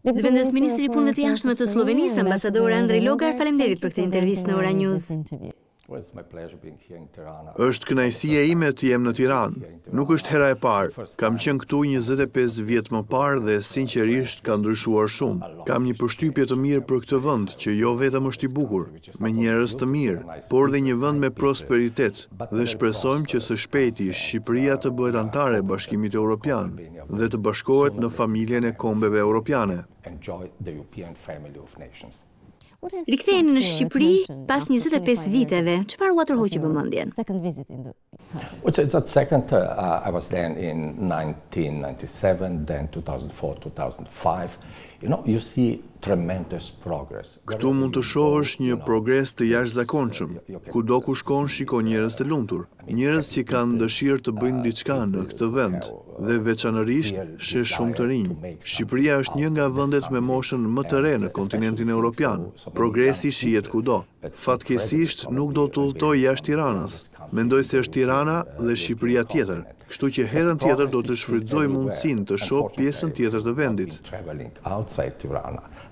Zëvendës Ministri i Punëve të Jashtme të Sllovenisë, ambasador Andrej Logar, faleminderit për këtë intervistë në Ora News. Është kënaqësia ime të jem në Tiranë. Nuk është hera e parë. Kam qenë këtu 25 vjet më parë dhe sinqerisht ka ndryshuar shumë. Kam një përshtypje të mirë për këtë vend, që jo vetëm është i bukur, me njerëz të mirë, por dhe një vend me prosperitet. Dhe shpresojmë që së shpejti Shqipëria të bëhet anëtare e Bashkimit Europian dhe të bashkohet në familjen e kombeve europiane. Riktheheni në Shqipëri pas 25 viteve, çfarë u tërhoqi vëmendjen? That second, I was then in 1997, then 2004, 2005. You see tremendous progress. Këtu mund të shohësh një progres të jashtëzakonshëm. Kudo ku shkon shikon njerëz të lumtur, njerëz që kanë dëshirë të bëjnë diçka në këtë vend dhe veçanërisht sheh shumë të rinj. Shqipëria është një nga vendet me moshën më të re në kontinentin evropian. Progresi shihet kudo. Fatkeqësisht nuk do të udhëtoj jashtë Tiranës. Mendoj se është Tirana dhe Shqipëria tjetër. Kështu që herën tjetër do të shfrytëzoj mundësinë të shoh pjesën tjetër të vendit.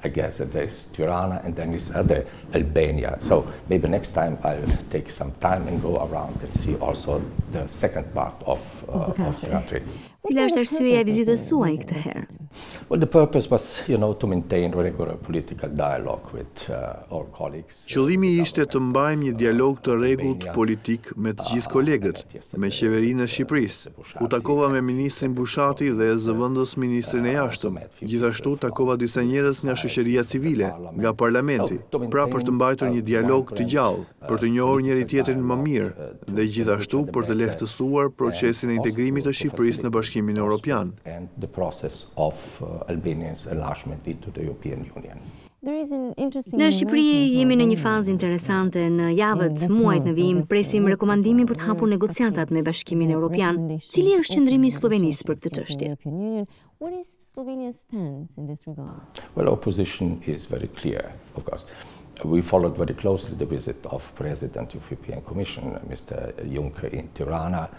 I guess that there's Tirana and then there's other Albania. So maybe next time I'll take some time and go around and see also the second part of the country. Cila është arsyeja e vizitës suaj këtë herë? Well, the purpose was, to maintain regular political dialogue with our colleagues. Qëllimi ishte të mbajmë një dialog të rregullt politik me të gjithë kolegët, me qeverinë e Shqipërisë. U takova me ministrin Bushati dhe Zëvendës Ministrin e Jashtëm. Gjithashtu takova disa njerëz nga shoqëria civile, nga parlamenti, pra për të mbajtur një dialog të gjallë, për të njohur njëri tjetrin më mirë dhe gjithashtu për të lehtësuar procesin e integrimit të Shqipërisë në Bashkimin Europian. And the process of Albania's enlargement into the European Union. Në Shqipëri jemi në një fazë interesante. Në javët, muajt në vijim presim rekomandimin për të hapur negociatat me Bashkimin Europian. Cili është qëndrimi i Sllovenisë për këtë çështje? Well, our position is very clear, of course. We followed very closely the visit of President of the European Commission, Mr. Juncker, in Tirana.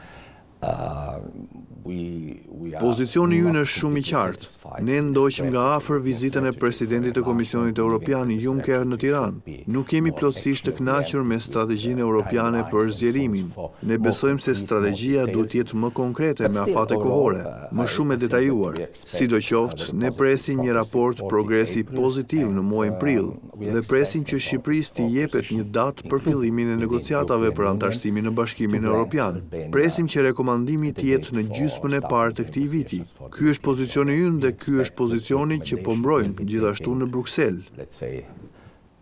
Pozicioni ynë është shumë i qartë. Ne ndoqëm nga afër vizitën e presidentit të Komisionit Europian Juncker në Tiranë. Nuk jemi plotësisht të kënaqur me strategjinë europiane për zgjerimin. Ne besojmë se strategjia duhet të jetë më konkrete me afate kohore, më shumë e detajuar. Sidoqoftë, ne presim një raport progresi pozitiv në muajin prill dhe presim që Shqipërisë t'i jepet një datë për fillimin e negociatave për antarësimin në Bashkimin Europian. Presim që rekomandimi të jetë në gjysmën e parë të këtij viti. Ky është pozicioni ynë dhe ky është pozicioni që po mbrojmë gjithashtu në Bruksel. Let's say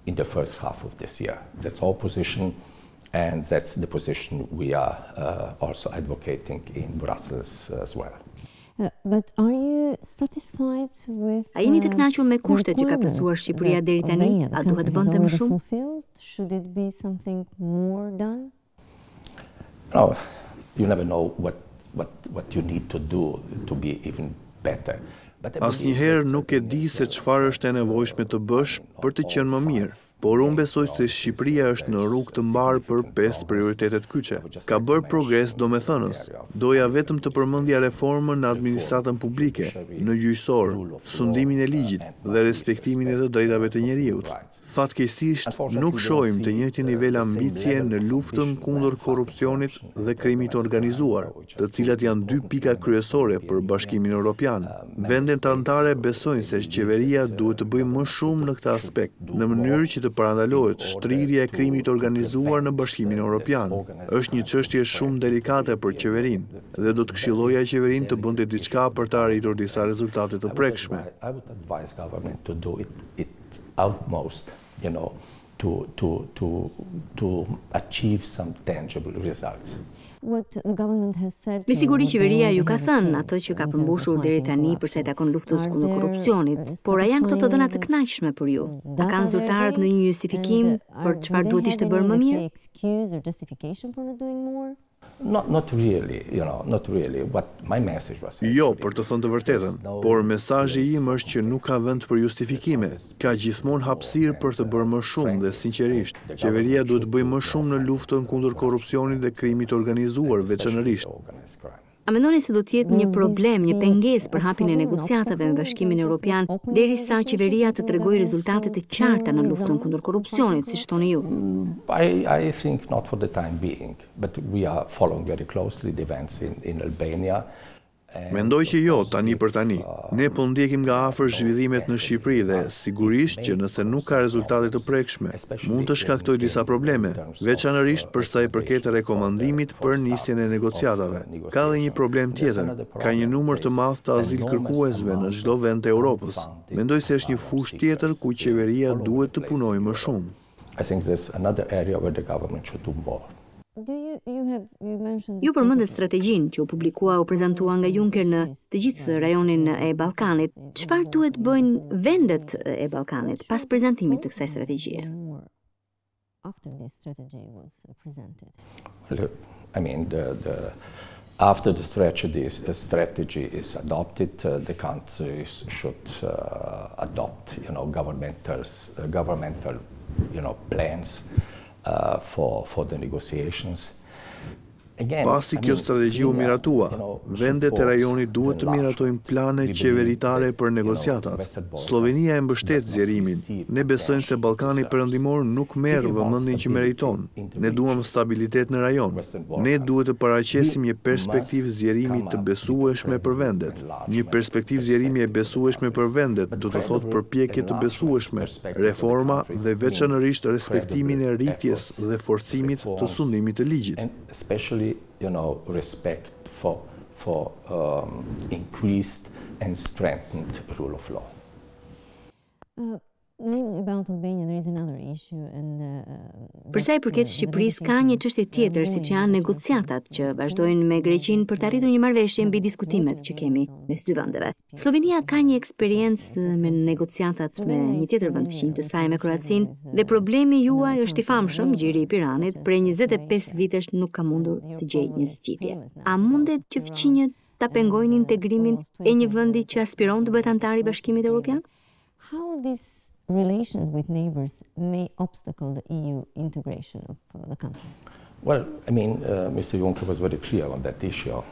in the first half of this year. That's our position and that's the position we are also advocating in Brussels as well. But are you satisfied with A jeni të kënaqur me kushtet që ka plotësuar Shqipëria deri tani? A duhet bënte më shumë? Should it be something more done? No, you never know what you need to do to be even better. Asnjëherë nuk e di se çfarë është e nevojshme të bësh për të qenë më mirë. Por unë besoj se Shqipëria është në rrugë të mbarë për 5 prioritetet kyçe. Ka bërë progres domethënës. Doja vetëm të përmendja reformën në administratën publike, në gjyqësor, sundimin e ligjit dhe respektimin e të drejtave të njerëzit. Fatkeqësisht nuk shohim të njëjtin nivel ambicie në luftën kundër korrupsionit dhe krimit të organizuar, të cilat janë 2 pika kryesore për Bashkimin Europian. Vendet anëtare besojnë se qeveria duhet të bëjë më shumë në këtë aspekt, në mënyrë që të parandalohet shtrirja e krimit të organizuar në Bashkimin Europian. Është një çështje shumë delikate për qeverinë dhe do të këshilloja qeverinë të bënte diçka për të arritur disa rezultate të prekshme. I would advise government to do it utmost, to achieve some tangible results. What the government has said. Me siguri qeveria ju ka thënë atë që ka përmbushur deri tani për sa i takon luftës kundër korrupsionit, por a janë këto të dhëna të kënaqshme për ju? A kanë zyrtarët në një justifikim për çfarë duhet ishte bërë më mirë? Not really, not really. What my message was. Jo, për të thënë të vërtetën, por mesazhi im është që nuk ka vend për justifikime. Ka gjithmonë hapësirë për të bërë më shumë dhe sinqerisht, qeveria duhet të bëjë më shumë në luftën kundër korrupsionit dhe krimit të organizuar veçanërisht. A mendoni se do të jetë një problem, një pengesë për hapjen e negociatave me Bashkimin Europian derisa qeveria të tregojë rezultate të qarta në luftën kundër korrupsionit, siç thoni ju? I think not for the time being, but we are following very closely the events in Albania. Mendoj që jo, tani për tani. Ne po ndjekim nga afër zhvillimet në Shqipëri dhe sigurisht që nëse nuk ka rezultate të prekshme, mund të shkaktojë disa probleme, veçanërisht për sa i përket rekomandimit për nisjen e negociatave. Ka dhe një problem tjetër. Ka një numër të madh të azilkërkuesve në çdo vend të Europës. Mendoj se është një fushë tjetër ku qeveria duhet të punojë më shumë. I think there's another area where the government should do more. Ju përmendet strategjinë që u publikua u prezantua nga Juncker në të gjithë rajonin e Ballkanit. Çfarë duhet bëjnë vendet e Ballkanit pas prezantimit të kësaj strategjie? I mean, after the strategy is adopted, the countries should adopt, governmental, plans for the negotiations. Pasi kjo strategji u miratua, vendet e rajonit duhet të miratojnë plane qeveritare për negociatat. Sllovenia e mbështet zgjerimin. Ne besojmë se Ballkani Perëndimor nuk merr vëmendjen që meriton. Ne duam stabilitet në rajon. Ne duhet të paraqesim një perspektivë zgjerimi të besueshme për vendet. Një perspektivë zgjerimi e besueshme për vendet, do të thotë përpjekje të besueshme, reforma dhe veçanërisht respektimin e rritjes dhe forcimit të sundimit të ligjit. Respect for increased and strengthened rule of law. Për sa i përket Shqipërisë, ka një çështje tjetër, siç janë negociatat që vazhdojnë me Greqinë për të arritur një marrëveshje mbi diskutimet që kemi mes dy vendeve. Slovenia ka një eksperiencë me negociatat me një tjetër vend fëmijë të saj, me Kroacinë, dhe problemi juaj është i famshëm, gjiri i Piranit, prej 25 vitesh nuk ka mundur të gjejë një zgjidhje. A mundet që fëmijët ta pengojnë integrimin e një vendi që aspiron të bëhet antar i Bashkimit Europian? How this relations with neighbors may obstacle the EU integration of the country? Well, I mean, Mr. Juncker was very clear on that issue,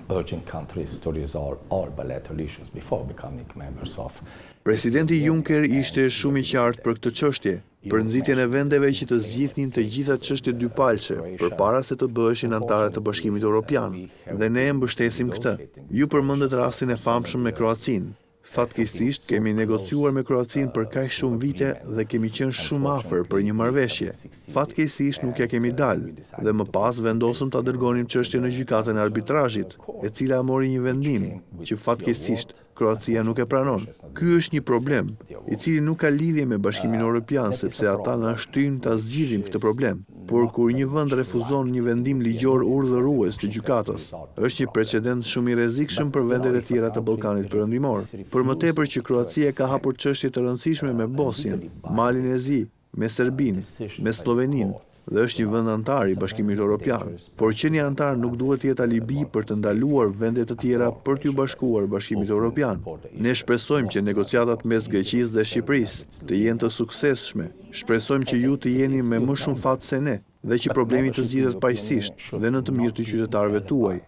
urging countries to resolve all bilateral issues before becoming members of. Presidenti Juncker ishte shumë i qartë për këtë çështje, për nxitjen e vendeve që të zgjidhnin të gjitha çështjet dypalçe përpara se të bëheshin antarë të Bashkimit Europian, dhe ne e mbështesim këtë. Ju përmendet rastin e famshëm me Kroacinë. Fatkeqësisht kemi negociuar me Kroacinë për kaq shumë vite dhe kemi qenë shumë afër për një marrëveshje. Fatkeqësisht nuk ja kemi dalë dhe më pas vendosëm ta dërgonim çështjen në gjykatën e arbitrazhit, e cila mori një vendim që fatkeqësisht Kroacia nuk e pranon. Ky është një problem, i cili nuk ka lidhje me Bashkimin Europian, sepse ata na shtyn ta zgjidhim këtë problem. Por kur një vend refuzon një vendim ligjor urdhërues të gjykatës, është një precedent shumë i rrezikshëm për vendet e tjera të Ballkanit Perëndimor. Për më tepër që Kroacia ka hapur çështje të rëndësishme me Bosnjën, Malin e Zi, me Serbinë, me Slloveninë, dhe është një vend antar i Bashkimit Europian. Por qenë antar nuk duhet të jetë alibi për të ndaluar vende të tjera për t'u bashkuar Bashkimit Europian. Ne shpresojmë që negociatat mes Greqisë dhe Shqipërisë të jenë të suksesshme. Shpresojmë që ju të jeni me më shumë fat se ne dhe që problemi të zgjidhet paqësisht dhe në të mirë të qytetarëve tuaj.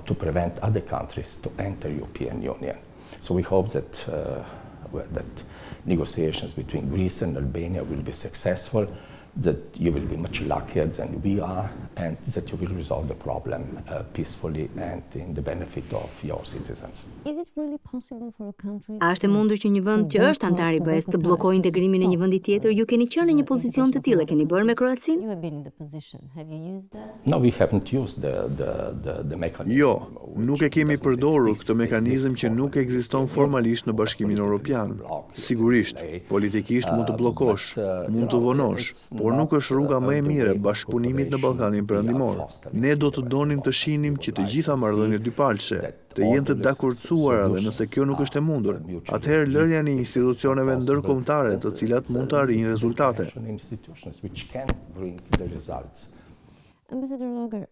To prevent other countries to enter European Union. So we hope that negotiations between Greece and Albania will be successful, that you will be much luckier than we are, and that you will resolve the problem peacefully and in the benefit of your citizens. Is it really possible for a country? A është e mundur që një vend që është antar i BE-s të bllokojë integrimin e një vendi tjetër? Ju keni qenë në një pozicion të tillë, keni bërë me Kroacinë? You have been in the position. Have you used that? No, we haven't used the mechanism. Jo, nuk e kemi përdorur këtë mekanizëm që nuk ekziston formalisht në Bashkimin Europian. Sigurisht, politikisht mund të bllokosh, mund të vonosh, por nuk është rruga më e mirë e bashkëpunimit në Ballkanin Perëndimor. Ne do të donim të shihnim që të gjitha marrëdhëniet dypalçe të jenë të dakordsuara, dhe nëse kjo nuk është e mundur, atëherë lërja në institucioneve ndërkombëtare të cilat mund të arrijnë rezultate. Ambassador Logar,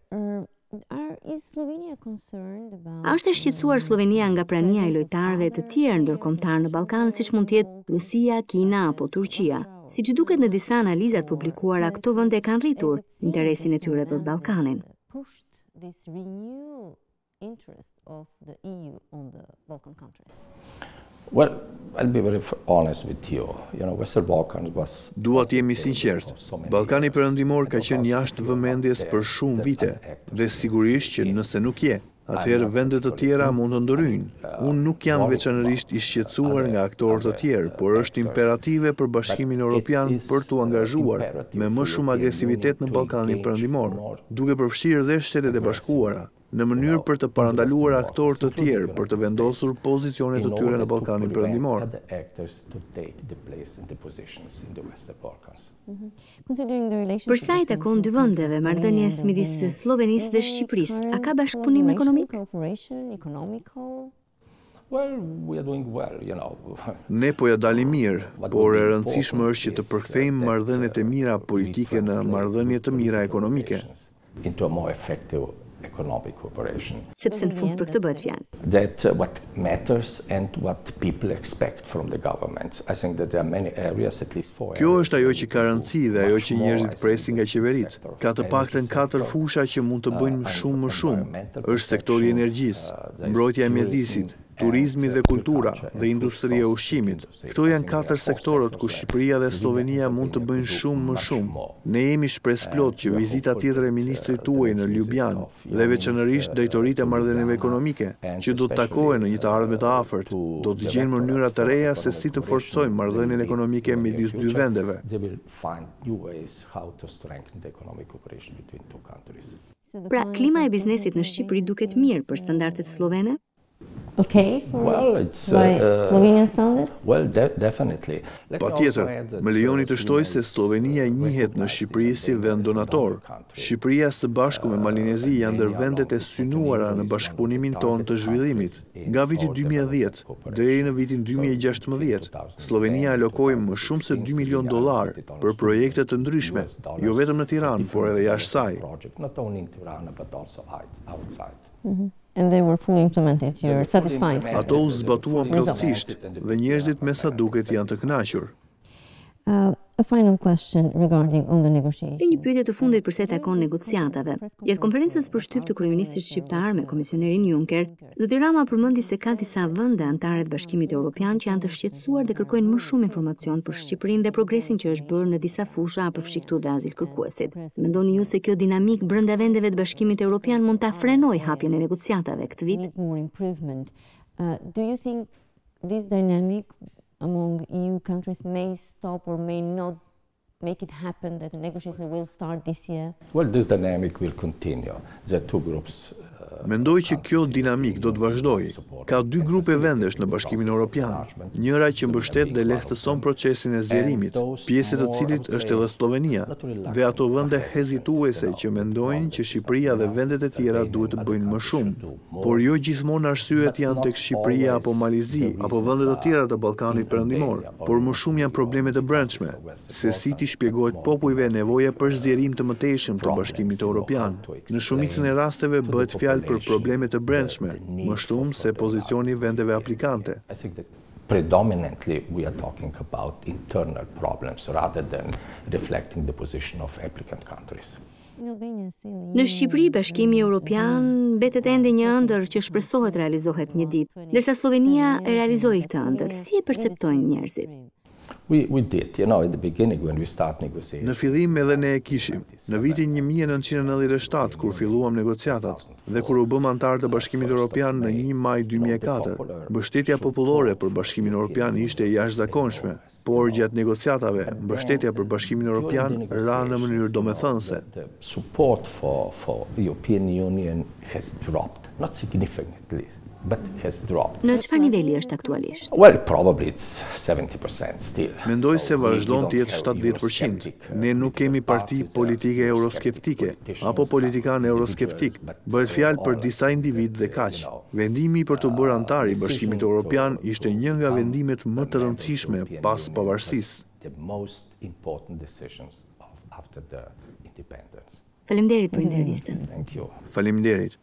is Slovenia concerned about... A është e shqetësuar Slovenia nga prania e lojtarëve të tjerë ndërkombëtar në Ballkan, siç mund të jetë Rusia, Kina apo Turqia? Siç duket në disa analizat publikuara, këto vende kanë rritur interesin e tyre për Ballkanin. interest of the EU on the Balkan countries? Well, I'll be very honest with you. You know, Western Balkans was... Dua të jemi sinqert. Ballkani Perëndimor ka qenë jashtë vëmendjes për shumë vite dhe sigurisht që nëse nuk je, atëherë vendet të tjera mund të ndryjnë. Unë nuk jam veçanërisht i shqetësuar nga aktorë të tjerë, por është imperative për Bashkimin Europian për t'u angazhuar me më shumë agresivitet në Ballkanin Perëndimor, duke përfshirë dhe Shtetet e Bashkuara, në mënyrë për të parandaluar aktorë të tjerë për të vendosur pozicionet të tyre në Ballkanin Perëndimor. Për sa i takon dy vendeve, marrëdhënies midis Sllovenisë dhe Shqipërisë, a ka bashkëpunim ekonomik? Ne po ja dalim mirë, por e rëndësishme është që të përkthejmë marrëdhëniet e mira politike në marrëdhënie të mira ekonomike. Economic cooperation. Sepse në fund për këtë bëhet fjalë. That what matters and what people expect from the government. I think that there are many areas, at least 4. Kjo është ajo që ka rëndësi dhe ajo që njerëzit presin nga qeveritë. Ka të paktën 4 fusha që mund të bëjnë shumë më shumë. Është sektori i energjisë, mbrojtja e mjedisit, turizmi dhe kultura dhe industria e ushqimit. Këto janë 4 sektorët ku Shqipëria dhe Sllovenia mund të bëjnë shumë më shumë. Ne jemi shpresë plot që vizita tjetër e ministrit tuaj në Ljubljanë dhe veçanërisht drejtoritë e marrëdhënieve ekonomike, që do të takohen në një të ardhme të afërt, do të gjejnë mënyra të reja se si të forcojnë marrëdhënien ekonomike midis dy vendeve. Pra, klima e biznesit në Shqipëri duket mirë për standardet slovene? Okay, by Slovenian standards? Well, definitely. Patjetër, më lejoni të shtoj se Sllovenia njihet në Shqipëri si vend donator. Shqipëria së bashku me Malinezi janë ndër vendet e synuara në bashkëpunimin tonë të zhvillimit. Nga viti 2010 deri në vitin 2016, Sllovenia alokoi më shumë se $2 milion për projekte të ndryshme, jo vetëm në Tiranë, por edhe jashtë saj. And they were fully implemented. You're satisfied? Ato u zbatuan plotësisht dhe njerëzit me sa duket janë të kënaqur. A final question regarding on the negotiations. Dhe një pyetje të fundit përse takon negociatave. Gjatë konferencës për shtyp të kryeministit shqiptar me komisionerin Juncker, zoti Rama përmendi se ka disa vende anëtare të Bashkimit Europian që janë të shqetësuar dhe kërkojnë më shumë informacion për Shqipërinë dhe progresin që është bërë në disa fusha përfshi këtu dhe azil kërkuesit. Mendoni ju se kjo dinamik brenda vendeve të Bashkimit Europian mund ta frenojë hapjen e negociatave këtë vit? Do you think this dynamic among EU countries may stop or may not make it happen that the negotiations will start this year? Well, this dynamic will continue. There are two groups. Mendoj që kjo dinamik do të vazhdojë. Ka 2 grupe vendesh në Bashkimin Europian, njëra që mbështet dhe lehtëson procesin e zgjerimit, pjesë të cilit është edhe Sllovenia, dhe ato vende hezituese që mendojnë që Shqipëria dhe vendet e tjera duhet të bëjnë më shumë. Por jo gjithmonë arsyet janë tek Shqipëria apo Malizi apo vendet të tjera të Ballkanit Perëndimor, por më shumë janë problemet e brendshme, se si ti shpjegohet popujve nevoja për zgjerim të mëtejshëm të Bashkimit Europian. Në shumicën e rasteve bëhet fjalë për problemet e brendshme, më shumë se pozicioni vendeve aplikante. I think that predominantly we are talking about internal problems rather than reflecting the position of applicant countries. Në Shqipëri, Bashkimi Europian mbetet ende një ëndër që shpresohet realizohet një ditë, ndërsa Slovenia e realizoi këtë ëndër. Si e perceptojnë njerëzit? We did, you know, at the beginning when we start negotiating. Në fillim edhe ne e kishim. Në vitin 1997 kur filluam negociatat dhe kur u bëm antar të Bashkimit Europian në 1 maj 2004, mbështetja popullore për Bashkimin Europian ishte e jashtëzakonshme, por gjatë negociatave mbështetja për Bashkimin Europian ra në mënyrë domethënëse. The support for European Union has dropped, not significantly, but has dropped. Në çfarë niveli është aktualisht? Well, probably it's 70% still. Mendoj se vazhdon të jetë 70%. Ne nuk kemi parti politike euroskeptike apo politikan euroskeptik. Bëhet fjalë për disa individ dhe kaq. Vendimi për të bërë antar i Bashkimit Europian ishte një nga vendimet më të rëndësishme pas pavarësisë. The most important decisions after the independence. Faleminderit për intervistën. Thank you. Faleminderit.